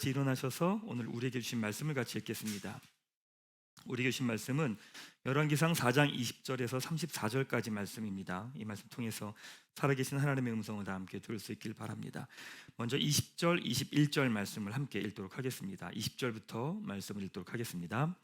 같이 일어나셔서 오늘 우리에게 주신 말씀을 같이 읽겠습니다. 우리에게 주신 말씀은 열왕기상 4장 20절에서 34절까지 말씀입니다. 이 말씀 통해서 살아계신 하나님의 음성을 다 함께 들을 수 있길 바랍니다. 먼저 20절, 21절 말씀을 함께 읽도록 하겠습니다. 20절부터 말씀을 읽도록 하겠습니다.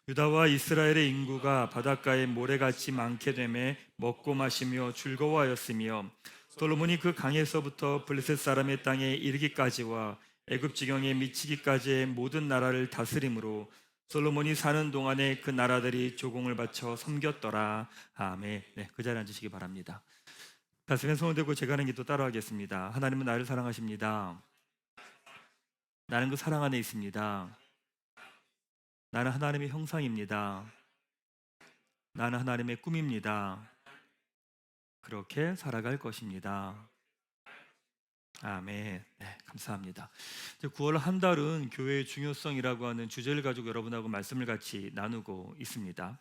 유다와 이스라엘의 인구가 바닷가에 모래같이 많게 되매 먹고 마시며 즐거워하였으며 솔로몬이 그 강에서부터 블레셋 사람의 땅에 이르기까지와 애굽 지경에 미치기까지의 모든 나라를 다스림으로 솔로몬이 사는 동안에 그 나라들이 조공을 바쳐 섬겼더라. 아멘. 네, 그 자리에 앉으시기 바랍니다. 가슴에 손을 대고 제가 하는 기도 따라하겠습니다. 하나님은 나를 사랑하십니다. 나는 그 사랑 안에 있습니다. 나는 하나님의 형상입니다. 나는 하나님의 꿈입니다. 그렇게 살아갈 것입니다. 아멘. 네, 감사합니다. 9월 한 달은 교회의 중요성이라고 하는 주제를 가지고 여러분하고 말씀을 같이 나누고 있습니다.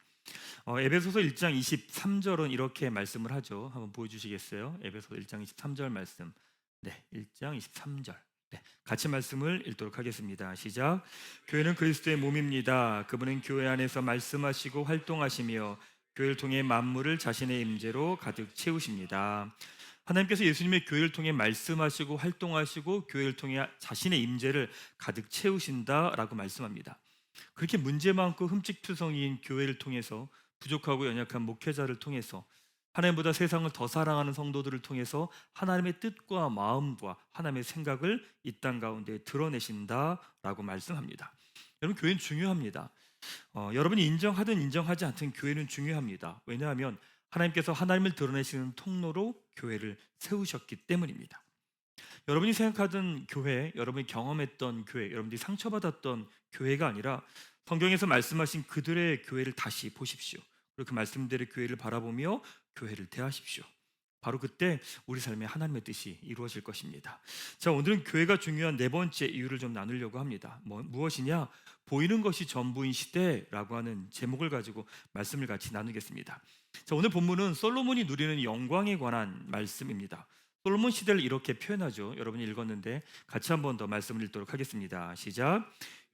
에베소서 1장 23절은 이렇게 말씀을 하죠. 한번 보여주시겠어요? 에베소서 1장 23절 말씀. 네, 1장 23절. 네, 같이 말씀을 읽도록 하겠습니다. 시작. 교회는 그리스도의 몸입니다. 그분은 교회 안에서 말씀하시고 활동하시며 교회를 통해 만물을 자신의 임재로 가득 채우십니다. 하나님께서 예수님의 교회를 통해 말씀하시고 활동하시고 교회를 통해 자신의 임재를 가득 채우신다라고 말씀합니다. 그렇게 문제 많고 흠집투성이인 교회를 통해서 부족하고 연약한 목회자를 통해서 하나님보다 세상을 더 사랑하는 성도들을 통해서 하나님의 뜻과 마음과 하나님의 생각을 이 땅 가운데 드러내신다라고 말씀합니다. 여러분, 교회는 중요합니다. 여러분이 인정하든 인정하지 않든 교회는 중요합니다. 왜냐하면 하나님께서 하나님을 드러내시는 통로로 교회를 세우셨기 때문입니다. 여러분이 생각하던 교회, 여러분이 경험했던 교회, 여러분들이 상처받았던 교회가 아니라 성경에서 말씀하신 그들의 교회를 다시 보십시오. 그리고 그 말씀대로 교회를 바라보며 교회를 대하십시오. 바로 그때 우리 삶에 하나님의 뜻이 이루어질 것입니다. 자, 오늘은 교회가 중요한 네 번째 이유를 좀 나누려고 합니다. 무엇이냐? 보이는 것이 전부인 시대라고 하는 제목을 가지고 말씀을 같이 나누겠습니다. 자, 오늘 본문은 솔로몬이 누리는 영광에 관한 말씀입니다. 솔로몬 시대를 이렇게 표현하죠. 여러분이 읽었는데 같이 한 번 더 말씀을 읽도록 하겠습니다. 시작.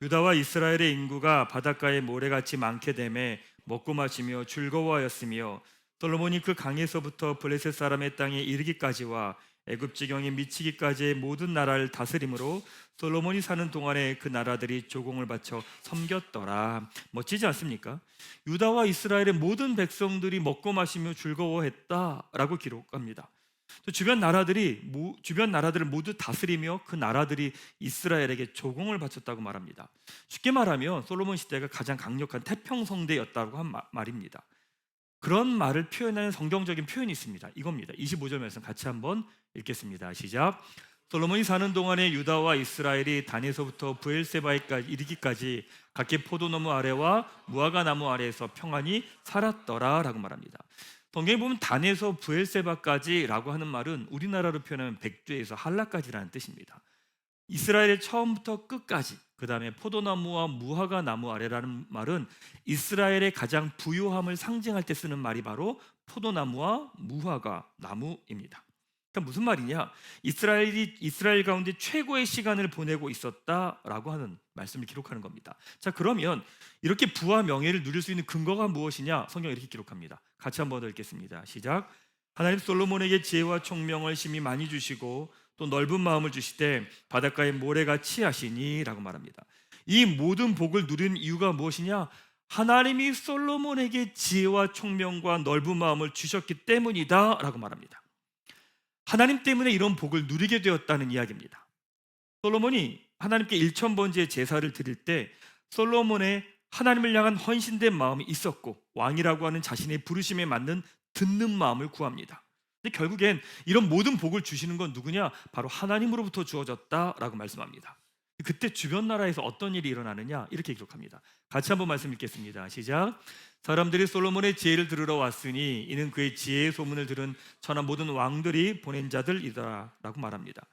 유다와 이스라엘의 인구가 바닷가에 모래같이 많게 되매 먹고 마시며 즐거워하였으며 솔로몬이 그 강에서부터 블레셋 사람의 땅에 이르기까지와 애굽 지경에 미치기까지의 모든 나라를 다스림으로 솔로몬이 사는 동안에 그 나라들이 조공을 바쳐 섬겼더라. 멋지지 않습니까? 유다와 이스라엘의 모든 백성들이 먹고 마시며 즐거워했다라고 기록합니다. 또 주변 나라들을 모두 다스리며 그 나라들이 이스라엘에게 조공을 바쳤다고 말합니다. 쉽게 말하면 솔로몬 시대가 가장 강력한 태평성대였다고 한 말입니다. 그런 말을 표현하는 성경적인 표현이 있습니다. 이겁니다. 25절 말씀 같이 한번 읽겠습니다. 시작. 솔로몬이 사는 동안에 유다와 이스라엘이 단에서부터 브엘세바에까지 이르기까지 각기 포도나무 아래와 무화과 나무 아래에서 평안히 살았더라 라고 말합니다. 성경에 보면 단에서 브엘세바까지라고 하는 말은 우리나라로 표현하면 백두에서 한라까지라는 뜻입니다. 이스라엘의 처음부터 끝까지, 그 다음에 포도나무와 무화과 나무 아래라는 말은 이스라엘의 가장 부요함을 상징할 때 쓰는 말이 바로 포도나무와 무화과 나무입니다. 그러니까 무슨 말이냐? 이스라엘 가운데 최고의 시간을 보내고 있었다라고 하는 말씀을 기록하는 겁니다. 자, 그러면 이렇게 부와 명예를 누릴 수 있는 근거가 무엇이냐? 성경이 이렇게 기록합니다. 같이 한번 더 읽겠습니다. 시작. 하나님 솔로몬에게 지혜와 총명을 심히 많이 주시고 또 넓은 마음을 주시되 바닷가에 모래같이 하시니 라고 말합니다. 이 모든 복을 누린 이유가 무엇이냐? 하나님이 솔로몬에게 지혜와 총명과 넓은 마음을 주셨기 때문이다 라고 말합니다. 하나님 때문에 이런 복을 누리게 되었다는 이야기입니다. 솔로몬이 하나님께 1000번째 제사를 드릴 때 솔로몬의 하나님을 향한 헌신된 마음이 있었고 왕이라고 하는 자신의 부르심에 맞는 듣는 마음을 구합니다. 근데 결국엔 이런 모든 복을 주시는 건 누구냐? 바로 하나님으로부터 주어졌다라고 말씀합니다. 그때 주변 나라에서 어떤 일이 일어나느냐? 이렇게 기록합니다. 같이 한번 말씀 읽겠습니다. 시작. 사람들이 솔로몬의 지혜를 들으러 왔으니 이는 그의 지혜의 소문을 들은 천하 모든 왕들이 보낸 자들이다 라고 말합니다.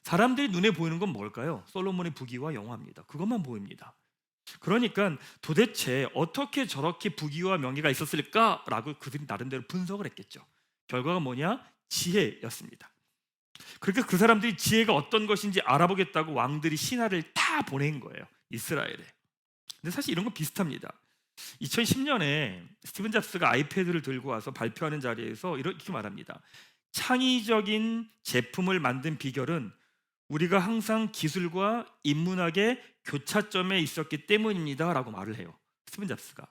사람들이 눈에 보이는 건 뭘까요? 솔로몬의 부귀와 영화입니다. 그것만 보입니다. 그러니까 도대체 어떻게 저렇게 부귀와 명예가 있었을까라고 그들이 나름대로 분석을 했겠죠. 결과가 뭐냐? 지혜였습니다. 그러니까 그 사람들이 지혜가 어떤 것인지 알아보겠다고 왕들이 신하를 다 보낸 거예요, 이스라엘에. 근데 사실 이런 거 비슷합니다. 2010년에 스티븐 잡스가 아이패드를 들고 와서 발표하는 자리에서 이렇게 말합니다. 창의적인 제품을 만든 비결은 우리가 항상 기술과 인문학의 교차점에 있었기 때문입니다 라고 말을 해요, 스티븐 잡스가.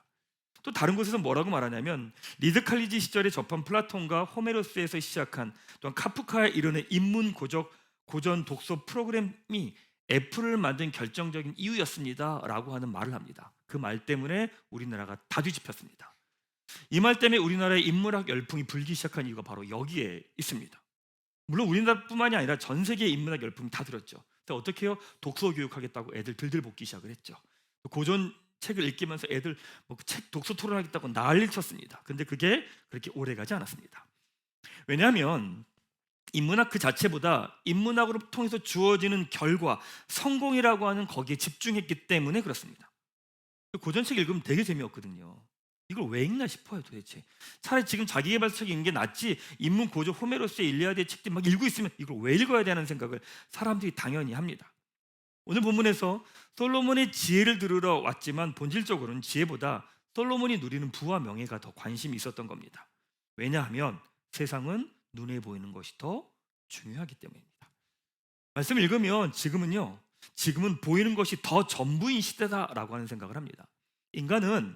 또 다른 곳에서 뭐라고 말하냐면, 리드 칼리지 시절에 접한 플라톤과 호메로스에서 시작한 또한 카프카에 이르는 인문 고전 독서 프로그램이 애플을 만든 결정적인 이유였습니다 라고 하는 말을 합니다. 그 말 때문에 우리나라가 다 뒤집혔습니다. 이 말 때문에 우리나라의 인문학 열풍이 불기 시작한 이유가 바로 여기에 있습니다. 물론 우리나라뿐만이 아니라 전 세계의 인문학 열풍이 다 들었죠. 어떻게 해요? 독서 교육하겠다고 애들 들들 볶기 시작을 했죠. 고전 책을 읽으면서 애들 책 독서 토론하겠다고 난리를 쳤습니다. 근데 그게 그렇게 오래가지 않았습니다. 왜냐하면 인문학 그 자체보다 인문학으로 통해서 주어지는 결과, 성공이라고 하는 거기에 집중했기 때문에 그렇습니다. 고전책 읽으면 되게 재미없거든요. 이걸 왜 읽나 싶어요 도대체. 차라리 지금 자기계발서책 읽는 게 낫지, 인문 고전 호메로스의 일리아드의 책들 막 읽고 있으면 이걸 왜 읽어야 되는 생각을 사람들이 당연히 합니다. 오늘 본문에서 솔로몬의 지혜를 들으러 왔지만 본질적으로는 지혜보다 솔로몬이 누리는 부와 명예가 더 관심이 있었던 겁니다. 왜냐하면 세상은 눈에 보이는 것이 더 중요하기 때문입니다. 말씀을 읽으면 지금은 보이는 것이 더 전부인 시대다라고 하는 생각을 합니다. 인간은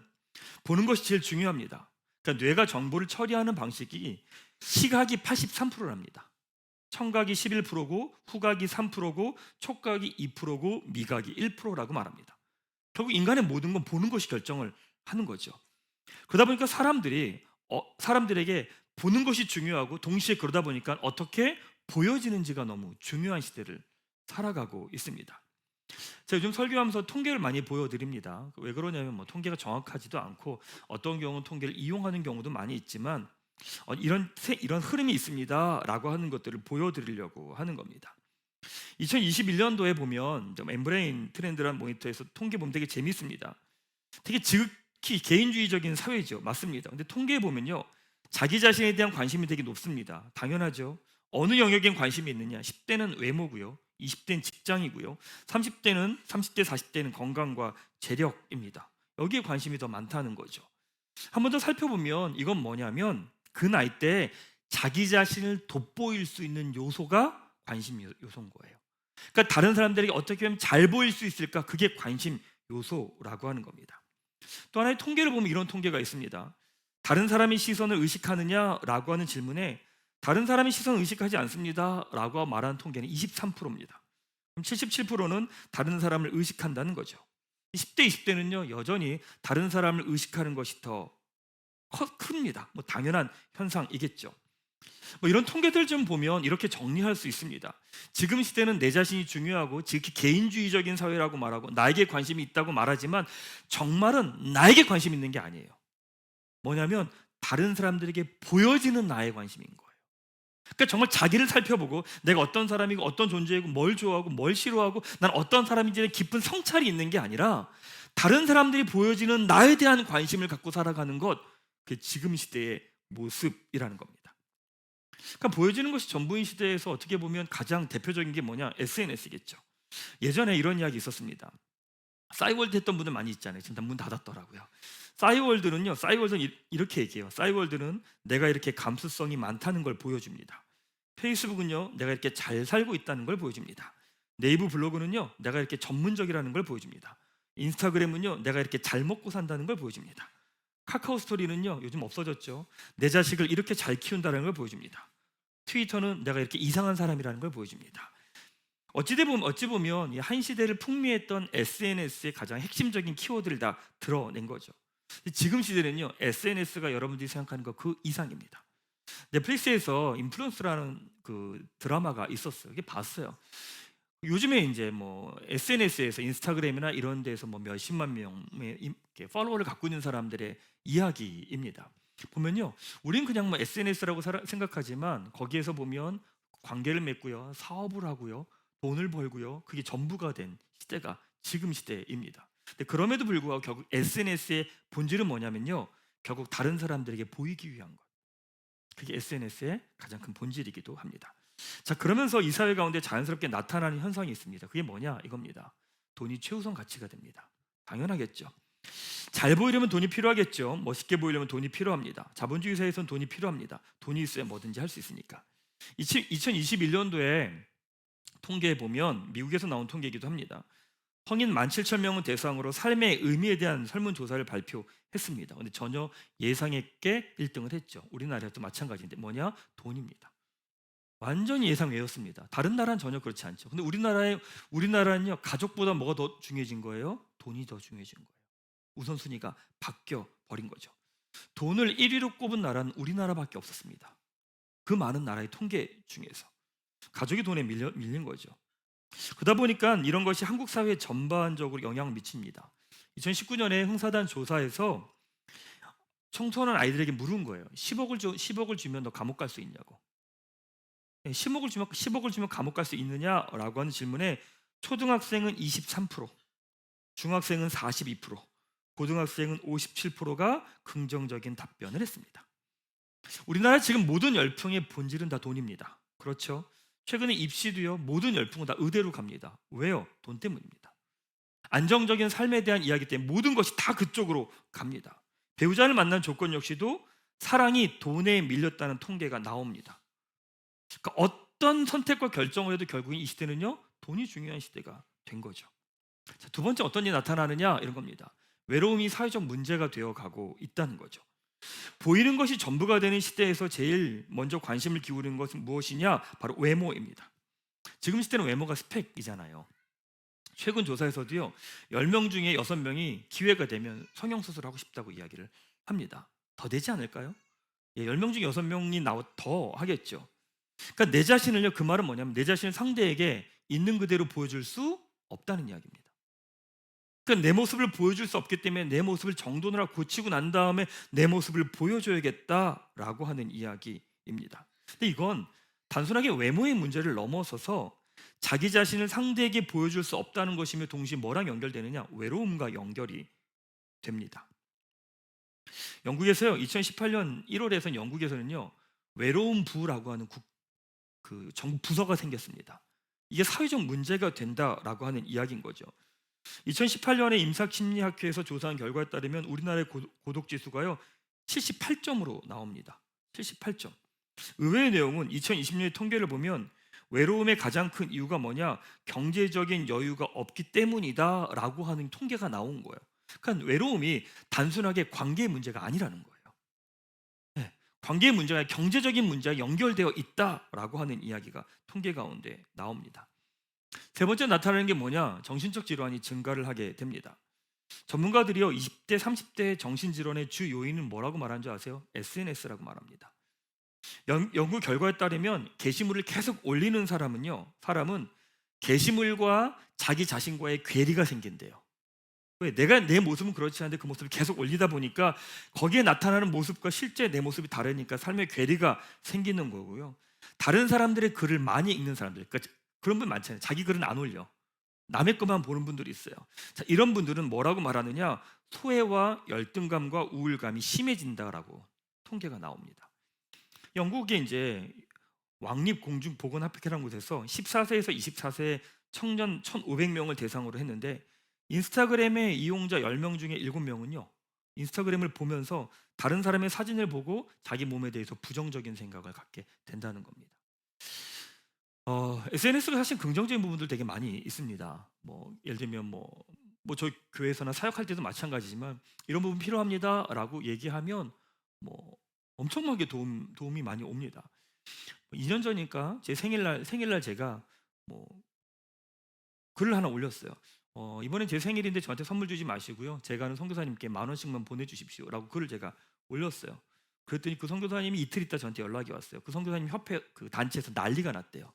보는 것이 제일 중요합니다. 그러니까 뇌가 정보를 처리하는 방식이 시각이 83%랍니다. 청각이 11%고 후각이 3%고 촉각이 2%고 미각이 1%라고 말합니다. 결국 인간의 모든 건 보는 것이 결정을 하는 거죠. 그러다 보니까 사람들에게 보는 것이 중요하고 동시에 그러다 보니까 어떻게 보여지는지가 너무 중요한 시대를 살아가고 있습니다. 제가 요즘 설교하면서 통계를 많이 보여드립니다. 왜 그러냐면 통계가 정확하지도 않고 어떤 경우는 통계를 이용하는 경우도 많이 있지만 이런 흐름이 있습니다라고 하는 것들을 보여드리려고 하는 겁니다. 2021년도에 보면 엠브레인 트렌드라는 모니터에서 통계 보면 되게 재밌습니다. 되게 지극히 개인주의적인 사회죠. 맞습니다. 근데 통계에 보면요, 자기 자신에 대한 관심이 되게 높습니다. 당연하죠. 어느 영역에 관심이 있느냐? 10대는 외모고요, 20대는 직장이고요, 30대, 40대는 건강과 재력입니다. 여기에 관심이 더 많다는 거죠. 한 번 더 살펴보면 이건 뭐냐면 그 나이 때 자기 자신을 돋보일 수 있는 요소가 관심 요소인 거예요. 그러니까 다른 사람들에게 어떻게 하면 잘 보일 수 있을까? 그게 관심 요소라고 하는 겁니다. 또 하나의 통계를 보면 이런 통계가 있습니다. 다른 사람의 시선을 의식하느냐라고 하는 질문에 다른 사람의 시선을 의식하지 않습니다 라고 말하는 통계는 23%입니다. 그럼 77%는 다른 사람을 의식한다는 거죠. 10대, 20대는요 여전히 다른 사람을 의식하는 것이 더 큽니다. 당연한 현상이겠죠. 이런 통계들 좀 보면 이렇게 정리할 수 있습니다. 지금 시대는 내 자신이 중요하고 지극히 개인주의적인 사회라고 말하고 나에게 관심이 있다고 말하지만 정말은 나에게 관심 있는 게 아니에요. 뭐냐면 다른 사람들에게 보여지는 나의 관심인 거예요. 그러니까 정말 자기를 살펴보고 내가 어떤 사람이고 어떤 존재이고 뭘 좋아하고 뭘 싫어하고 난 어떤 사람인지에 깊은 성찰이 있는 게 아니라 다른 사람들이 보여지는 나에 대한 관심을 갖고 살아가는 것, 그게 지금 시대의 모습이라는 겁니다. 그러니까 보여지는 것이 전부인 시대에서 어떻게 보면 가장 대표적인 게 뭐냐? SNS겠죠. 예전에 이런 이야기 있었습니다. 싸이월드 했던 분들 많이 있잖아요. 지금 다 문 닫았더라고요. 싸이월드는 이렇게 얘기해요. 싸이월드는 내가 이렇게 감수성이 많다는 걸 보여줍니다. 페이스북은요, 내가 이렇게 잘 살고 있다는 걸 보여줍니다. 네이버 블로그는요, 내가 이렇게 전문적이라는 걸 보여줍니다. 인스타그램은요, 내가 이렇게 잘 먹고 산다는 걸 보여줍니다. 카카오 스토리는요, 요즘 없어졌죠. 내 자식을 이렇게 잘 키운다는 걸 보여줍니다. 트위터는 내가 이렇게 이상한 사람이라는 걸 보여줍니다. 어찌 보면 한 시대를 풍미했던 SNS의 가장 핵심적인 키워드를 다 드러낸 거죠. 지금 시대는요, SNS가 여러분들이 생각하는 것 그 이상입니다. 넷플릭스에서 인플루언스라는 그 드라마가 있었어요. 이게 봤어요. 요즘에 이제 SNS에서 인스타그램이나 이런 데서 몇십만 명의 팔로워를 갖고 있는 사람들의 이야기입니다. 보면요, 우린 그냥 SNS라고 생각하지만 거기에서 보면 관계를 맺고요, 사업을 하고요, 돈을 벌고요, 그게 전부가 된 시대가 지금 시대입니다. 근데 그럼에도 불구하고 결국 SNS의 본질은 뭐냐면요, 결국 다른 사람들에게 보이기 위한 것, 그게 SNS의 가장 큰 본질이기도 합니다. 자, 그러면서 이 사회 가운데 자연스럽게 나타나는 현상이 있습니다. 그게 뭐냐? 이겁니다. 돈이 최우선 가치가 됩니다. 당연하겠죠. 잘 보이려면 돈이 필요하겠죠. 멋있게 보이려면 돈이 필요합니다. 자본주의 사회에서는 돈이 필요합니다. 돈이 있어야 뭐든지 할 수 있으니까. 2021년도에 통계에 보면 미국에서 나온 통계이기도 합니다. 성인 17,000명을 대상으로 삶의 의미에 대한 설문조사를 발표했습니다. 근데 전혀 예상했게 1등을 했죠. 우리나라도 마찬가지인데 뭐냐? 돈입니다. 완전히 예상 외였습니다. 다른 나라는 전혀 그렇지 않죠. 근데 우리나라는요, 가족보다 뭐가 더 중요해진 거예요? 돈이 더 중요해진 거예요. 우선순위가 바뀌어 버린 거죠. 돈을 1위로 꼽은 나라는 우리나라밖에 없었습니다. 그 많은 나라의 통계 중에서 가족이 돈에 밀린 거죠. 그러다 보니까 이런 것이 한국 사회 전반적으로 영향을 미칩니다. 2019년에 흥사단 조사에서 청소년 아이들에게 물은 거예요. 10억을 주면 너 감옥 갈 수 있냐고. 10억을 주면 감옥 갈 수 있느냐라고 하는 질문에 초등학생은 23%, 중학생은 42%, 고등학생은 57%가 긍정적인 답변을 했습니다. 우리나라 지금 모든 열풍의 본질은 다 돈입니다. 그렇죠? 최근에 입시도요, 모든 열풍은 다 의대로 갑니다. 왜요? 돈 때문입니다. 안정적인 삶에 대한 이야기 때문에 모든 것이 다 그쪽으로 갑니다. 배우자를 만난 조건 역시도 사랑이 돈에 밀렸다는 통계가 나옵니다. 그러니까 어떤 선택과 결정을 해도 결국은 이 시대는요, 돈이 중요한 시대가 된 거죠. 자, 두 번째 어떤 일이 나타나느냐 이런 겁니다. 외로움이 사회적 문제가 되어 가고 있다는 거죠. 보이는 것이 전부가 되는 시대에서 제일 먼저 관심을 기울이는 것은 무엇이냐? 바로 외모입니다. 지금 시대는 외모가 스펙이잖아요. 최근 조사에서도요, 10명 중에 6명이 기회가 되면 성형수술하고 싶다고 이야기를 합니다. 더 되지 않을까요? 10명 중에 6명이 더 하겠죠. 그러니까 내 자신을요, 그 말은 뭐냐면 내 자신을 상대에게 있는 그대로 보여줄 수 없다는 이야기입니다. 그러니까 내 모습을 보여줄 수 없기 때문에 내 모습을 정돈을 하고 고치고 난 다음에 내 모습을 보여줘야겠다라고 하는 이야기입니다. 근데 이건 단순하게 외모의 문제를 넘어서서 자기 자신을 상대에게 보여줄 수 없다는 것이며 동시에 뭐랑 연결되느냐? 외로움과 연결이 됩니다. 영국에서요, 2018년 1월에서 영국에서는요, 외로움 부라고 하는 정부 부서가 생겼습니다. 이게 사회적 문제가 된다라고 하는 이야기인 거죠. 2018년에 임상심리학회에서 조사한 결과에 따르면 우리나라의 고독 지수가요 78점으로 나옵니다. 78점. 의외의 내용은 2020년의 통계를 보면 외로움의 가장 큰 이유가 뭐냐? 경제적인 여유가 없기 때문이다라고 하는 통계가 나온 거예요. 그러니까 외로움이 단순하게 관계의 문제가 아니라는 거예요. 네, 관계의 문제가 경제적인 문제와 연결되어 있다라고 하는 이야기가 통계 가운데 나옵니다. 세 번째 나타나는 게 뭐냐? 정신적 질환이 증가를 하게 됩니다. 전문가들이요, 20대, 30대 정신질환의 주 요인은 뭐라고 말하는 줄 아세요? SNS라고 말합니다. 연구 결과에 따르면 게시물을 계속 올리는 사람은 게시물과 자기 자신과의 괴리가 생긴대요. 왜? 내가 내 모습은 그렇지 않은데 그 모습을 계속 올리다 보니까 거기에 나타나는 모습과 실제 내 모습이 다르니까 삶의 괴리가 생기는 거고요. 다른 사람들의 글을 많이 읽는 사람들, 그러니까 그런 분 많잖아요. 자기 글은 안 올려. 남의 것만 보는 분들이 있어요. 자, 이런 분들은 뭐라고 말하느냐? 소외와 열등감과 우울감이 심해진다라고 통계가 나옵니다. 영국에 이제 왕립공중보건학회라는 곳에서 14세에서 24세 청년 1,500명을 대상으로 했는데 인스타그램의 이용자 10명 중에 7명은요. 인스타그램을 보면서 다른 사람의 사진을 보고 자기 몸에 대해서 부정적인 생각을 갖게 된다는 겁니다. SNS가 사실 긍정적인 부분들 되게 많이 있습니다. 예를 들면 저희 교회에서나 사역할 때도 마찬가지지만 이런 부분 필요합니다라고 얘기하면 엄청나게 도움이 많이 옵니다. 2년 전이니까 제 생일날 제가 글을 하나 올렸어요. 이번엔 제 생일인데 저한테 선물 주지 마시고요. 제가 아는 선교사님께 10,000원씩만 보내주십시오라고 글을 제가 올렸어요. 그랬더니 그 선교사님이 이틀 있다 저한테 연락이 왔어요. 그 선교사님 협회 그 단체에서 난리가 났대요.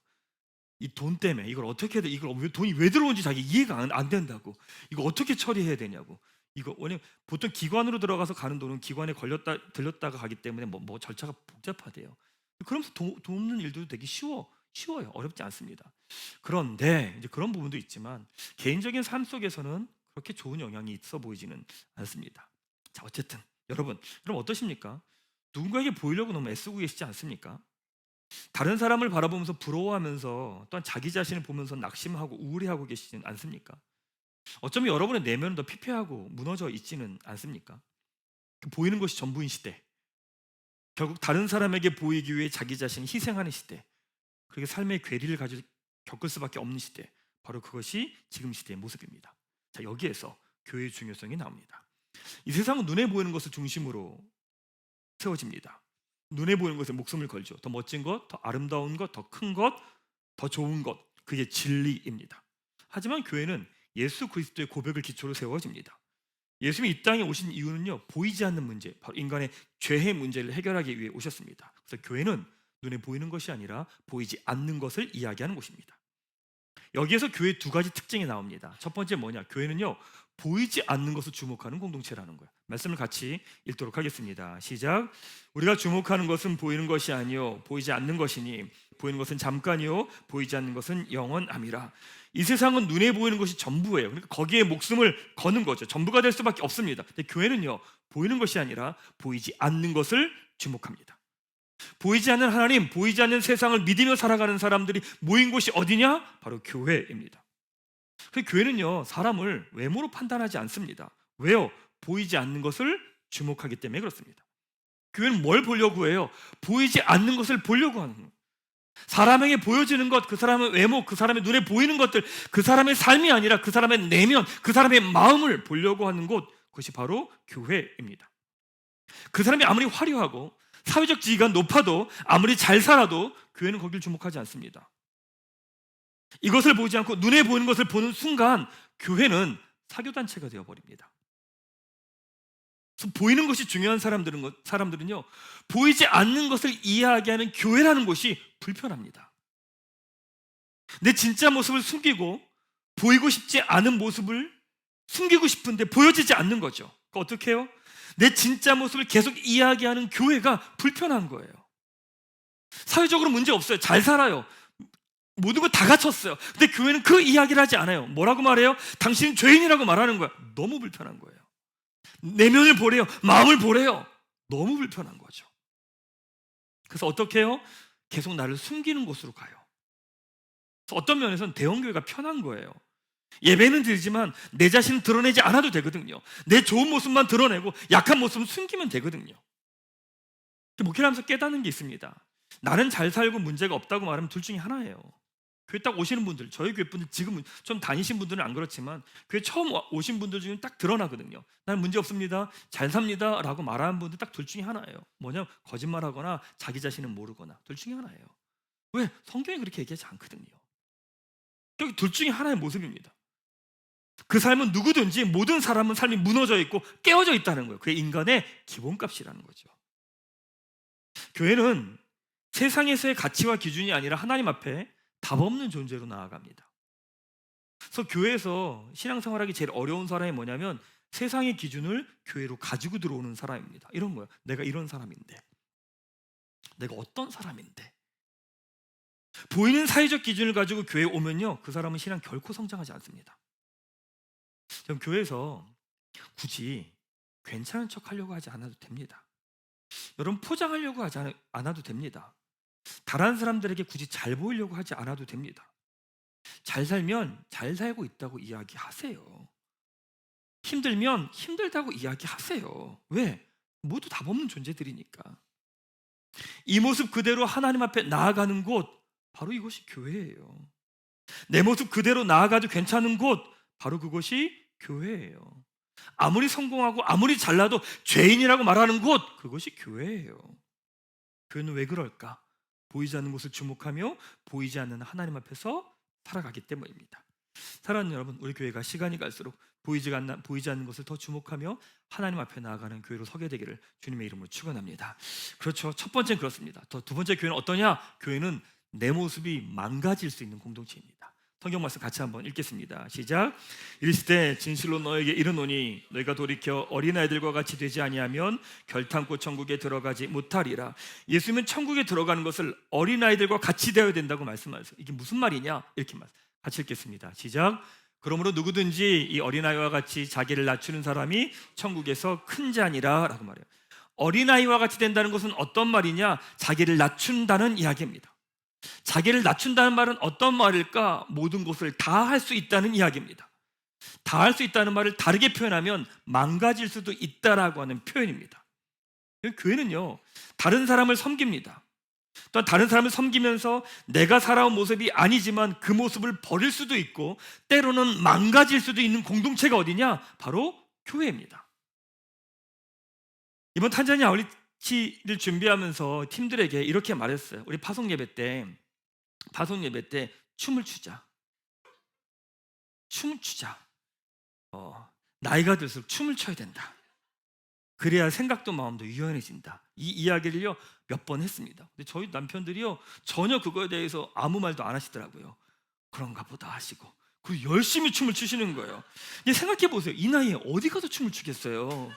이 돈 때문에 이걸 어떻게 해야 돼? 돈이 왜 들어온지 자기 이해가 안 된다고. 이거 어떻게 처리해야 되냐고. 왜냐면 보통 기관으로 들어가서 가는 돈은 기관에 들렸다가 가기 때문에 절차가 복잡하대요. 그러면서 돕는 일도 되게 쉬워요. 어렵지 않습니다. 그런데 이제 그런 부분도 있지만 개인적인 삶 속에서는 그렇게 좋은 영향이 있어 보이지는 않습니다. 자, 어쨌든 여러분 어떠십니까? 누군가에게 보이려고 너무 애쓰고 계시지 않습니까? 다른 사람을 바라보면서 부러워하면서 또한 자기 자신을 보면서 낙심하고 우울해하고 계시지는 않습니까? 어쩌면 여러분의 내면은 더 피폐하고 무너져 있지는 않습니까? 보이는 것이 전부인 시대, 결국 다른 사람에게 보이기 위해 자기 자신을 희생하는 시대, 그렇게 삶의 괴리를 겪을 수밖에 없는 시대, 바로 그것이 지금 시대의 모습입니다. 자, 여기에서 교회의 중요성이 나옵니다. 이 세상은 눈에 보이는 것을 중심으로 세워집니다. 눈에 보이는 것에 목숨을 걸죠. 더 멋진 것, 더 아름다운 것, 더 큰 것, 더 좋은 것, 그게 진리입니다. 하지만 교회는 예수 그리스도의 고백을 기초로 세워집니다. 예수님이 이 땅에 오신 이유는요, 보이지 않는 문제, 바로 인간의 죄의 문제를 해결하기 위해 오셨습니다. 그래서 교회는 눈에 보이는 것이 아니라 보이지 않는 것을 이야기하는 곳입니다. 여기에서 교회의 두 가지 특징이 나옵니다. 첫 번째 뭐냐? 교회는요, 보이지 않는 것을 주목하는 공동체라는 거예요. 말씀을 같이 읽도록 하겠습니다. 시작. 우리가 주목하는 것은 보이는 것이 아니요 보이지 않는 것이니 보이는 것은 잠깐이요 보이지 않는 것은 영원함이라. 이 세상은 눈에 보이는 것이 전부예요. 그러니까 거기에 목숨을 거는 거죠. 전부가 될 수밖에 없습니다. 근데 교회는요, 보이는 것이 아니라 보이지 않는 것을 주목합니다. 보이지 않는 하나님, 보이지 않는 세상을 믿으며 살아가는 사람들이 모인 곳이 어디냐? 바로 교회입니다. 그 교회는요, 사람을 외모로 판단하지 않습니다. 왜요? 보이지 않는 것을 주목하기 때문에 그렇습니다. 교회는 뭘 보려고 해요? 보이지 않는 것을 보려고 하는 거예요. 사람에게 보여지는 것, 그 사람의 외모, 그 사람의 눈에 보이는 것들, 그 사람의 삶이 아니라 그 사람의 내면, 그 사람의 마음을 보려고 하는 곳, 그것이 바로 교회입니다. 그 사람이 아무리 화려하고 사회적 지위가 높아도 아무리 잘 살아도 교회는 거길 주목하지 않습니다. 이것을 보지 않고 눈에 보이는 것을 보는 순간 교회는 사교단체가 되어버립니다. 그래서 보이는 것이 중요한 사람들은요, 보이지 않는 것을 이야기하는 교회라는 곳이 불편합니다. 내 진짜 모습을 숨기고 보이고 싶지 않은 모습을 숨기고 싶은데 보여지지 않는 거죠. 그러니까 어떻게 해요? 내 진짜 모습을 계속 이야기하는 교회가 불편한 거예요. 사회적으로 문제 없어요. 잘 살아요. 모든 거 다 갖췄어요. 근데 교회는 그 이야기를 하지 않아요. 뭐라고 말해요? 당신은 죄인이라고 말하는 거야. 너무 불편한 거예요. 내면을 보래요. 마음을 보래요. 너무 불편한 거죠. 그래서 어떻게 해요? 계속 나를 숨기는 곳으로 가요. 그래서 어떤 면에서는 대형교회가 편한 거예요. 예배는 드리지만 내 자신을 드러내지 않아도 되거든요. 내 좋은 모습만 드러내고 약한 모습은 숨기면 되거든요. 목회를 하면서 깨닫는 게 있습니다. 나는 잘 살고 문제가 없다고 말하면 둘 중에 하나예요. 교회 딱 오시는 분들, 저희 교회 분들 지금 좀 다니신 분들은 안 그렇지만 교회 처음 오신 분들 중에 딱 드러나거든요. 나는 문제 없습니다, 잘 삽니다 라고 말하는 분들 딱 둘 중에 하나예요. 뭐냐면 거짓말하거나 자기 자신은 모르거나 둘 중에 하나예요. 왜? 성경이 그렇게 얘기하지 않거든요. 여기 둘 중에 하나의 모습입니다. 그 삶은 누구든지 모든 사람은 삶이 무너져 있고 깨어져 있다는 거예요. 그게 인간의 기본값이라는 거죠. 교회는 세상에서의 가치와 기준이 아니라 하나님 앞에 답 없는 존재로 나아갑니다. 그래서 교회에서 신앙생활하기 제일 어려운 사람이 뭐냐면 세상의 기준을 교회로 가지고 들어오는 사람입니다. 이런 거예요. 내가 이런 사람인데, 내가 어떤 사람인데, 보이는 사회적 기준을 가지고 교회에 오면요, 그 사람은 신앙 결코 성장하지 않습니다. 그럼 교회에서 굳이 괜찮은 척 하려고 하지 않아도 됩니다. 여러분 포장하려고 하지 않아도 됩니다. 다른 사람들에게 굳이 잘 보이려고 하지 않아도 됩니다. 잘 살면 잘 살고 있다고 이야기하세요. 힘들면 힘들다고 이야기하세요. 왜? 모두 답 없는 존재들이니까. 이 모습 그대로 하나님 앞에 나아가는 곳, 바로 이것이 교회예요. 내 모습 그대로 나아가도 괜찮은 곳, 바로 그것이 교회예요. 아무리 성공하고 아무리 잘나도 죄인이라고 말하는 곳, 그것이 교회예요. 교회는 왜 그럴까? 보이지 않는 것을 주목하며 보이지 않는 하나님 앞에서 살아가기 때문입니다. 사랑하는 여러분, 우리 교회가 시간이 갈수록 보이지 않는 것을 더 주목하며 하나님 앞에 나아가는 교회로 서게 되기를 주님의 이름으로 축원합니다. 그렇죠. 첫 번째는 그렇습니다. 두 번째 교회는 어떠냐? 교회는 내 모습이 망가질 수 있는 공동체입니다. 성경 말씀 같이 한번 읽겠습니다. 시작. 이르시되 진실로 너에게 이르노니 너희가 돌이켜 어린아이들과 같이 되지 아니하면 결탄코 천국에 들어가지 못하리라. 예수님은 천국에 들어가는 것을 어린아이들과 같이 되어야 된다고 말씀하셨어요. 이게 무슨 말이냐? 이렇게 말씀. 같이 읽겠습니다. 시작. 그러므로 누구든지 이 어린아이와 같이 자기를 낮추는 사람이 천국에서 큰 자니라 라고 말해요. 어린아이와 같이 된다는 것은 어떤 말이냐? 자기를 낮춘다는 이야기입니다. 자기를 낮춘다는 말은 어떤 말일까? 모든 것을 다 할 수 있다는 이야기입니다. 다 할 수 있다는 말을 다르게 표현하면 망가질 수도 있다라고 하는 표현입니다. 교회는요, 다른 사람을 섬깁니다. 또한 다른 사람을 섬기면서 내가 살아온 모습이 아니지만 그 모습을 버릴 수도 있고 때로는 망가질 수도 있는 공동체가 어디냐? 바로 교회입니다. 이번 탄자니아 아울리치를 준비하면서 팀들에게 이렇게 말했어요. 우리 파송 예배 때 춤을 추자. 춤을 추자. 나이가 들수록 춤을 춰야 된다. 그래야 생각도 마음도 유연해진다. 이 이야기를요 몇 번 했습니다. 근데 저희 남편들이요 전혀 그거에 대해서 아무 말도 안 하시더라고요. 그런가 보다 하시고 그리고 열심히 춤을 추시는 거예요. 근데 생각해 보세요. 이 나이에 어디 가서 춤을 추겠어요?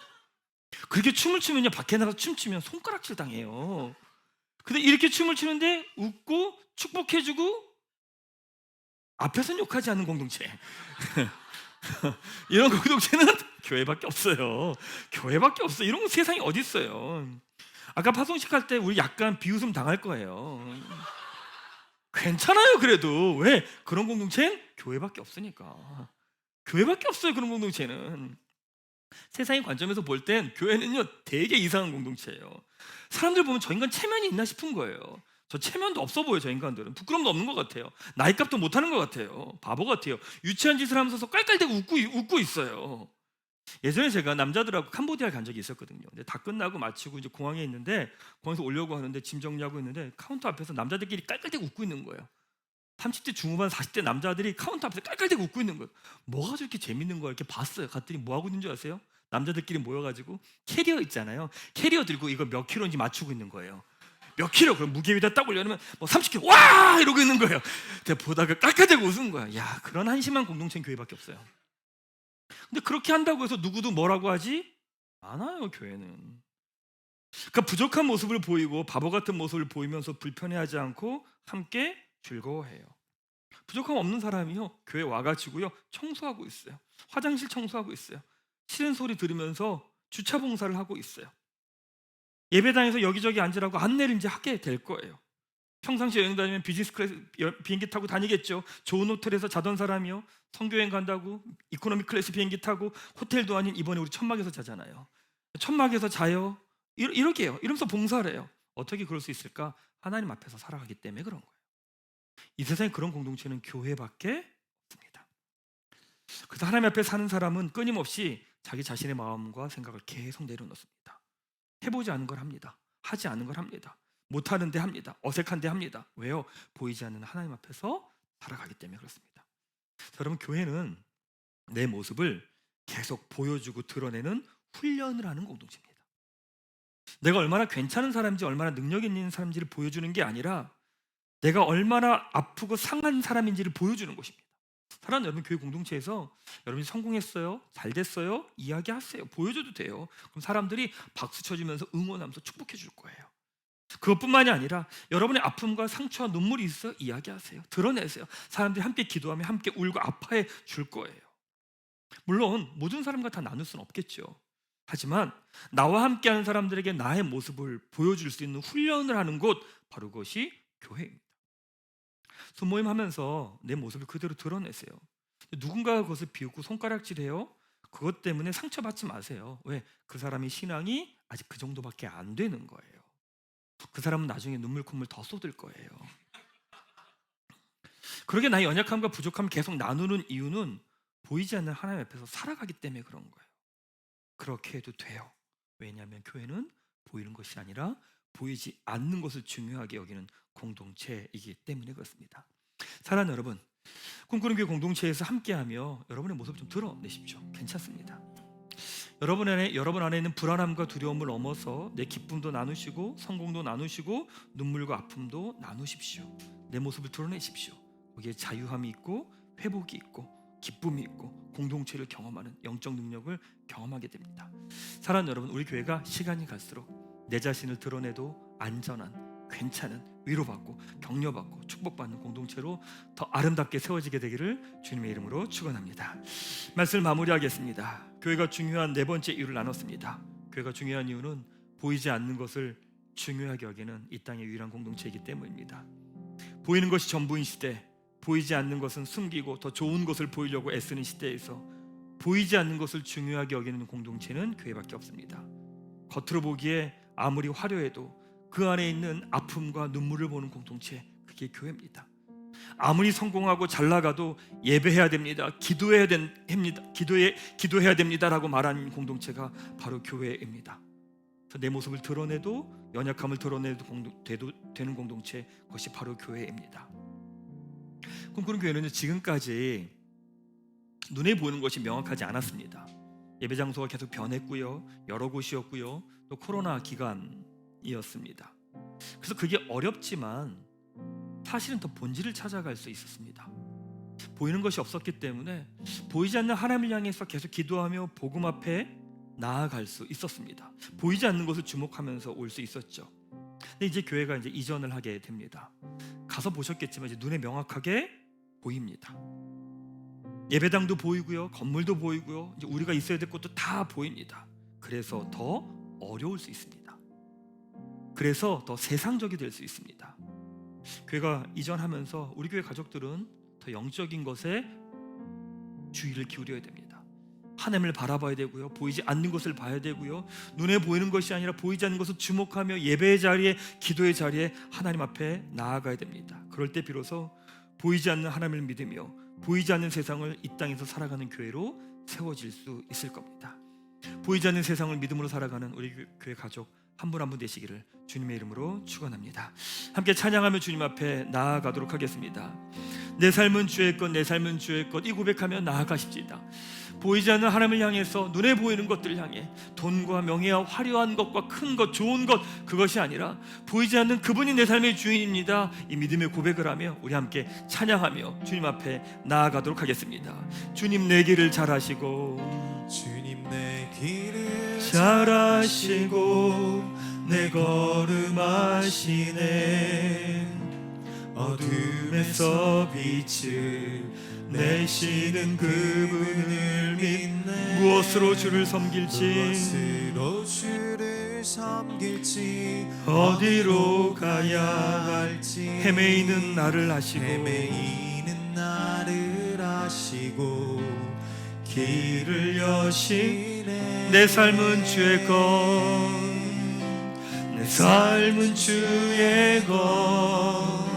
그렇게 춤을 추면요 밖에 나가서 춤추면 손가락질 당해요. 근데 이렇게 춤을 추는데 웃고 축복해주고 앞에서는 욕하지 않는 공동체. 이런 공동체는 교회밖에 없어요. 교회밖에 없어요. 이런 세상에 어디 있어요? 아까 파송식 할 때 우리 약간 비웃음 당할 거예요. 괜찮아요. 그래도 왜? 그런 공동체는 교회밖에 없으니까. 교회밖에 없어요. 그런 공동체는. 세상의 관점에서 볼 땐 교회는요 되게 이상한 공동체예요. 사람들 보면 저 인간 체면이 있나 싶은 거예요. 저 체면도 없어 보여요. 저 인간들은 부끄럼도 없는 것 같아요. 나이값도 못하는 것 같아요. 바보 같아요. 유치한 짓을 하면서 깔깔대고 웃고 있어요. 예전에 제가 남자들하고 캄보디아를 간 적이 있었거든요. 근데 다 끝나고 마치고 이제 공항에 있는데 공항에서 오려고 하는데 짐 정리하고 있는데 카운터 앞에서 남자들끼리 깔깔대고 웃고 있는 거예요. 30대 중후반 40대 남자들이 카운터 앞에서 깔깔대고 웃고 있는 거예요. 뭐가 저렇게 재밌는 거야? 이렇게 봤어요. 갔더니 뭐 하고 있는 줄 아세요? 남자들끼리 모여가지고 캐리어 있잖아요. 캐리어 들고 이거 몇 킬로인지 맞추고 있는 거예요. 몇 킬로? 그럼 무게 위에다 딱 올려놓으면 뭐 30킬로 와 이러고 있는 거예요. 제가 보다가 깔깔대고 웃은 거야. 야 그런 한심한 공동체는 교회밖에 없어요. 근데 그렇게 한다고 해서 누구도 뭐라고 하지 않아요. 교회는. 그러니까 부족한 모습을 보이고 바보 같은 모습을 보이면서 불편해하지 않고 함께 즐거워해요. 부족함 없는 사람이요 교회 와가지고요 청소하고 있어요. 화장실 청소하고 있어요. 싫은 소리 들으면서 주차 봉사를 하고 있어요. 예배당에서 여기저기 앉으라고 안내를 이제 하게 될 거예요. 평상시 여행 다니면 비즈니스 클래스 비행기 타고 다니겠죠. 좋은 호텔에서 자던 사람이요 선교여행 간다고 이코노미 클래스 비행기 타고 호텔도 아닌 이번에 우리 천막에서 자잖아요. 천막에서 자요. 이렇게요. 이러면서 봉사를 해요. 어떻게 그럴 수 있을까? 하나님 앞에서 살아가기 때문에 그런 거예요. 이 세상에 그런 공동체는 교회밖에 없습니다. 그래서 하나님 앞에 사는 사람은 끊임없이 자기 자신의 마음과 생각을 계속 내려놓습니다. 해보지 않은 걸 합니다. 하지 않은 걸 합니다. 못하는데 합니다. 어색한데 합니다. 왜요? 보이지 않는 하나님 앞에서 살아가기 때문에 그렇습니다. 여러분 교회는 내 모습을 계속 보여주고 드러내는 훈련을 하는 공동체입니다. 내가 얼마나 괜찮은 사람인지 얼마나 능력 있는 사람인지를 보여주는 게 아니라 내가 얼마나 아프고 상한 사람인지를 보여주는 것입니다. 사랑하는 여러분 교회 공동체에서 여러분이 성공했어요? 잘 됐어요? 이야기하세요. 보여줘도 돼요. 그럼 사람들이 박수 쳐주면서 응원하면서 축복해 줄 거예요. 그것뿐만이 아니라 여러분의 아픔과 상처와 눈물이 있어 이야기하세요. 드러내세요. 사람들이 함께 기도하며 함께 울고 아파해 줄 거예요. 물론 모든 사람과 다 나눌 수는 없겠죠. 하지만 나와 함께하는 사람들에게 나의 모습을 보여줄 수 있는 훈련을 하는 곳 바로 그것이 교회입니다. 소모임 하면서 내 모습을 그대로 드러내세요. 누군가가 그것을 비웃고 손가락질해요. 그것 때문에 상처받지 마세요. 왜? 그 사람의 신앙이 아직 그 정도밖에 안 되는 거예요. 그 사람은 나중에 눈물 콧물 더 쏟을 거예요. 그러게 나의 연약함과 부족함을 계속 나누는 이유는 보이지 않는 하나님 앞에서 살아가기 때문에 그런 거예요. 그렇게 해도 돼요. 왜냐하면 교회는 보이는 것이 아니라 보이지 않는 것을 중요하게 여기는 공동체이기 때문에 그렇습니다. 사랑하는 여러분, 꿈꾸는 교회 공동체에서 함께하며 여러분의 모습을 좀 드러내십시오. 괜찮습니다. 여러분 안에 있는 불안함과 두려움을 넘어서 내 기쁨도 나누시고 성공도 나누시고 눈물과 아픔도 나누십시오. 내 모습을 드러내십시오. 거기에 자유함이 있고 회복이 있고 기쁨이 있고 공동체를 경험하는 영적 능력을 경험하게 됩니다. 사랑하는 여러분, 우리 교회가 시간이 갈수록 내 자신을 드러내도 안전한, 괜찮은, 위로받고 격려받고 축복받는 공동체로 더 아름답게 세워지게 되기를 주님의 이름으로 축원합니다. 말씀을 마무리하겠습니다. 교회가 중요한 네 번째 이유를 나눴습니다. 교회가 중요한 이유는 보이지 않는 것을 중요하게 여기는 이 땅의 유일한 공동체이기 때문입니다. 보이는 것이 전부인 시대, 보이지 않는 것은 숨기고 더 좋은 것을 보이려고 애쓰는 시대에서 보이지 않는 것을 중요하게 여기는 공동체는 교회밖에 없습니다. 겉으로 보기에 아무리 화려해도 그 안에 있는 아픔과 눈물을 보는 공동체, 그게 교회입니다. 아무리 성공하고 잘 나가도 예배해야 됩니다, 기도해야 됩니다라고 말하는 공동체가 바로 교회입니다. 그래서 내 모습을 드러내도 연약함을 드러내도 되는 공동체, 그것이 바로 교회입니다. 꿈꾸는 교회는 지금까지 눈에 보이는 것이 명확하지 않았습니다. 예배 장소가 계속 변했고요, 여러 곳이었고요, 또 코로나 기간이었습니다. 그래서 그게 어렵지만 사실은 더 본질을 찾아갈 수 있었습니다. 보이는 것이 없었기 때문에 보이지 않는 하나님을 향해서 계속 기도하며 복음 앞에 나아갈 수 있었습니다. 보이지 않는 것을 주목하면서 올 수 있었죠. 근데 이제 교회가 이제 이전을 하게 됩니다. 가서 보셨겠지만 이제 눈에 명확하게 보입니다. 예배당도 보이고요, 건물도 보이고요, 이제 우리가 있어야 될 곳도 다 보입니다. 그래서 더 어려울 수 있습니다. 그래서 더 세상적이 될 수 있습니다. 교회가 이전하면서 우리 교회 가족들은 더 영적인 것에 주의를 기울여야 됩니다. 하나님을 바라봐야 되고요, 보이지 않는 것을 봐야 되고요, 눈에 보이는 것이 아니라 보이지 않는 것을 주목하며 예배의 자리에, 기도의 자리에 하나님 앞에 나아가야 됩니다. 그럴 때 비로소 보이지 않는 하나님을 믿으며 보이지 않는 세상을 이 땅에서 살아가는 교회로 세워질 수 있을 겁니다. 보이지 않는 세상을 믿음으로 살아가는 우리 교회 가족 한 분 한 분 되시기를 주님의 이름으로 축원합니다. 함께 찬양하며 주님 앞에 나아가도록 하겠습니다. 내 삶은 주의 것, 내 삶은 주의 것, 이 고백하며 나아가십시다. 보이지 않는 하나님을 향해서 눈에 보이는 것들을 향해 돈과 명예와 화려한 것과 큰 것, 좋은 것, 그것이 아니라 보이지 않는 그분이 내 삶의 주인입니다, 이 믿음의 고백을 하며 우리 함께 찬양하며 주님 앞에 나아가도록 하겠습니다. 주님 내 길을 잘 아시고, 주님 내 길을 잘 아시고 내 걸음 아시네. 어둠에서 빛을 내시는 그분을 믿네. 무엇으로 주를 섬길지, 무엇으로 주를 섬길지, 어디로 가야 할지, 헤매이는 나를 아시고, 헤매이는 나를 아시고 길을 여시네. 내 삶은 주의 것, 내 삶은 주의 것,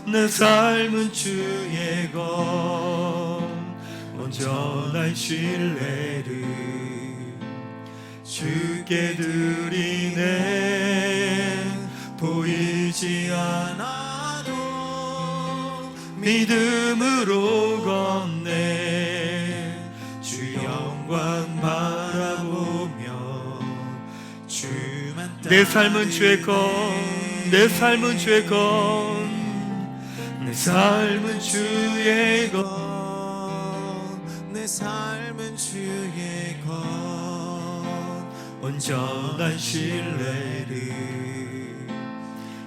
내 삶은 주의 것, 온전한 신뢰를 주께 드리네. 보이지 않아도 믿음으로 걷네. 주 영광 바라보며 주만 내 삶은 주의 것, 내 삶은 주의 것, 내 삶은 주의 것, 내 삶은 주의 것, 온전한 신뢰를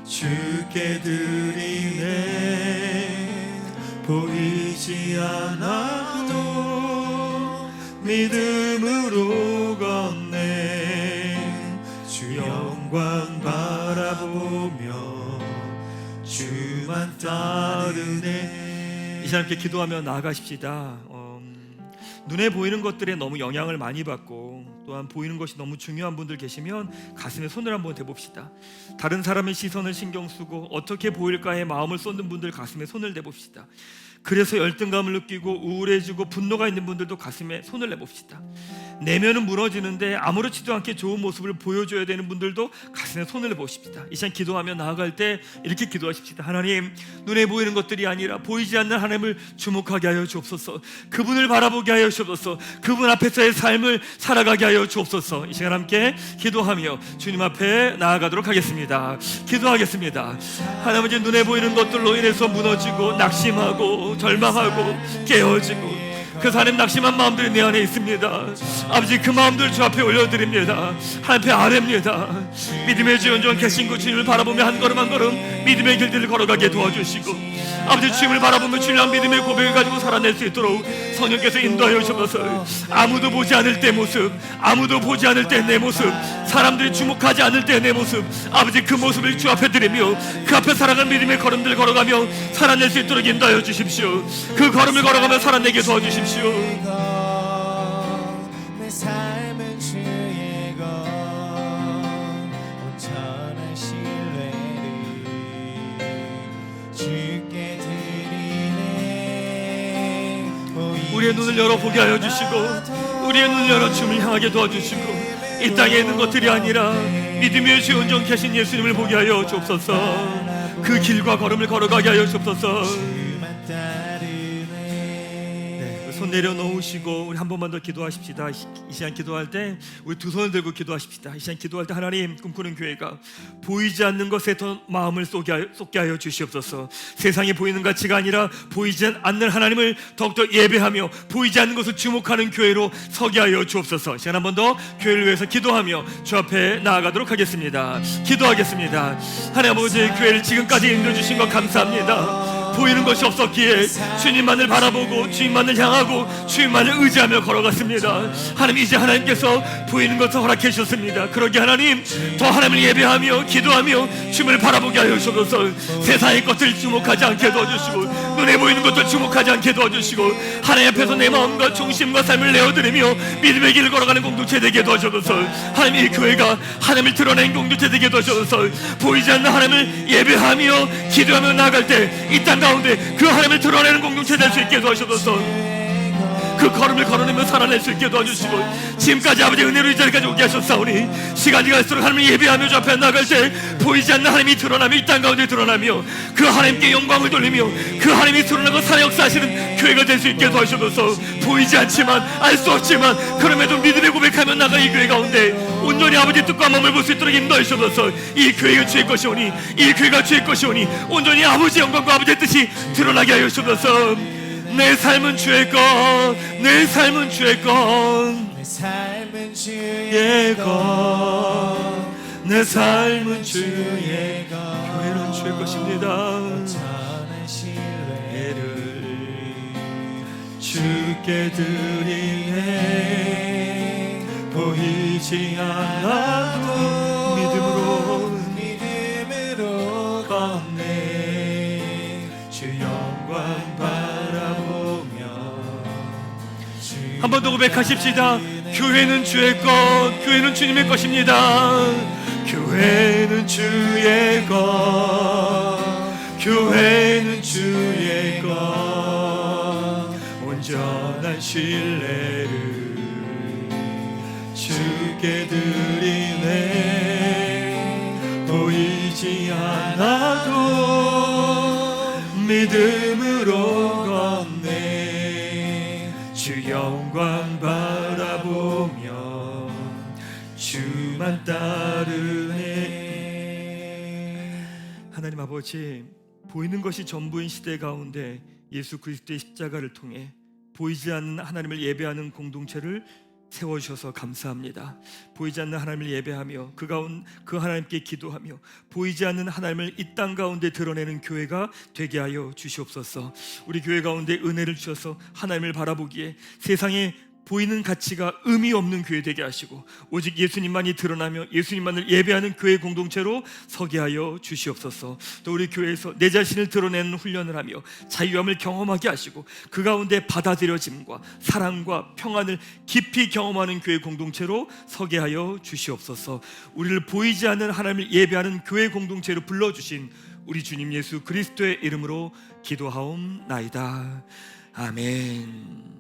주께 드리네. 보이지 않아도 믿음으로 걷네. 주 영광 바라보며 주만 따르네. 이 시간 함께 기도하며 나아가십시다. 눈에 보이는 것들에 너무 영향을 많이 받고 또한 보이는 것이 너무 중요한 분들 계시면 가슴에 손을 한번 대봅시다. 다른 사람의 시선을 신경 쓰고 어떻게 보일까에 마음을 쏟는 분들 가슴에 손을 대봅시다. 그래서 열등감을 느끼고 우울해지고 분노가 있는 분들도 가슴에 손을 내봅시다. 내면은 무너지는데 아무렇지도 않게 좋은 모습을 보여줘야 되는 분들도 가슴에 손을 내보십시다. 이 시간 기도하며 나아갈 때 이렇게 기도하십시다. 하나님, 눈에 보이는 것들이 아니라 보이지 않는 하나님을 주목하게 하여 주옵소서. 그분을 바라보게 하여 주옵소서. 그분 앞에서의 삶을 살아가게 하여 주옵소서. 이 시간 함께 기도하며 주님 앞에 나아가도록 하겠습니다. 기도하겠습니다. 하나님, 눈에 보이는 것들로 인해서 무너지고 낙심하고 절망하고 깨어지고 그래서 하나님 낙심한 마음들이 내 안에 있습니다. 아버지 그 마음들 주 앞에 올려드립니다. 하나님 앞에 아뢰입니다. 믿음의 주 온전히 계신 그 주님을 바라보며 한 걸음 한 걸음 믿음의 길들을 걸어가게 도와주시고 아버지 주님을 바라보며 주님의 믿음의 고백을 가지고 살아낼 수 있도록 성령께서 인도하여 주셔서 아무도 보지 않을 때 모습, 아무도 보지 않을 때 내 모습, 사람들이 주목하지 않을 때 내 모습, 아버지 그 모습을 주 앞에 드리며 그 앞에 살아가는 믿음의 걸음들 걸어가며 살아낼 수 있도록 인도하여 주십시오. 그 걸음을 걸어가며 살아내게 도와주십시오. 내 삶은 주의 것 온전한 신뢰를 주께 드리네. 우리의 눈을 열어보게 하여 주시고 우리의 눈을 열어 주님을 향하게 도와주시고 이 땅에 있는 것들이 아니라 믿음의 주 온전 계신 예수님을 보게 하여 주옵소서. 그 길과 걸음을 걸어가게 하여 주옵소서. 손 내려놓으시고 우리 한 번만 더 기도하십시다. 이 시간 기도할 때 우리 두 손을 들고 기도하십시다. 이 시간 기도할 때 하나님 꿈꾸는 교회가 보이지 않는 것에 더 마음을 쏟게 하여 주시옵소서. 세상에 보이는 가치가 아니라 보이지 않는 하나님을 더욱더 예배하며 보이지 않는 것을 주목하는 교회로 서게 하여 주옵소서. 이 시간 한 번 더 교회를 위해서 기도하며 주 앞에 나아가도록 하겠습니다. 기도하겠습니다. 하나님 아버지 교회를 지금까지 인도해주신 것 감사합니다. 보이는 것이 없었기에 주님만을 바라보고 주님만을 향하고 주님만을 의지하며 걸어갔습니다. 하나님 이제 하나님께서 보이는 것을 허락해 주셨습니다. 그러게 하나님 더 하나님을 예배하며 기도하며 주님을 바라보게 하여 주셔서 세상의 것을 주목하지 않게 도와주시고 눈에 보이는 것을 주목하지 않게 도와주시고 하나님 앞에서 내 마음과 중심과 삶을 내어드리며 믿음의 길을 걸어가는 공동체 되게 도와주셔서 하나님 이 교회가 하나님을 드러낸 공동체 되게 도와주셔서 보이지 않는 하나님을 예배하며 기도하며 나아갈 때 이 땅 가운데 그 하나님을 드러내는 공동체 될 수 있게 도와주셔서 그 걸음을 걸어내며 살아낼 수 있게 도와주시고 지금까지 아버지 은혜로 이 자리까지 오게 하셨사오니 시간이 갈수록 하나님을 예배하며 주 앞에 나아갈 때 보이지 않는 하나님이 드러나며 이 땅 가운데 드러나며 그 하나님께 영광을 돌리며 그 하나님이 드러나고 살아 역사하시는 교회가 될 수 있게 도와주셔서 보이지 않지만 알 수 없지만 그럼에도 믿음의 고백하며 나가 이 교회 가운데 온전히 아버지 뜻과 마음을 볼 수 있도록 인도해 주셔서 이 교회가 주의 것이오니 이 교회가 주의 것이오니 온전히 아버지 영광과 아버지의 뜻이 드러나게 하여 주셔서 내 삶은 주의 것, 내 삶은 주의 것, 내 삶은 주의 것, 내 삶은 주의 것. 교회는 주의 것입니다. 온전한 신뢰를 주께 드리네. 보이지 않아도 믿음으로 걷네. 주 영광 바라보며 한 번 더 고백하십시다. 교회는 주의 것, 교회는 주님의 것입니다. 교회는 주의 것, 교회는 주의 것. 온전한 신뢰를 주께 드리네. 보이지 않아도 믿음으로 걷네. 주 영광 바라보며 주만 따르네. 하나님 아버지, 보이는 것이 전부인 시대 가운데 예수 그리스도의 십자가를 통해 보이지 않는 하나님을 예배하는 공동체를 세워주셔서 감사합니다. 보이지 않는 하나님을 예배하며 그 하나님께 기도하며 보이지 않는 하나님을 이 땅 가운데 드러내는 교회가 되게 하여 주시옵소서. 우리 교회 가운데 은혜를 주셔서 하나님을 바라보기에 세상에 보이는 가치가 의미 없는 교회 되게 하시고 오직 예수님만이 드러나며 예수님만을 예배하는 교회 공동체로 서게 하여 주시옵소서. 또 우리 교회에서 내 자신을 드러내는 훈련을 하며 자유함을 경험하게 하시고 그 가운데 받아들여짐과 사랑과 평안을 깊이 경험하는 교회 공동체로 서게 하여 주시옵소서. 우리를 보이지 않는 하나님을 예배하는 교회 공동체로 불러주신 우리 주님 예수 그리스도의 이름으로 기도하옵나이다. 아멘.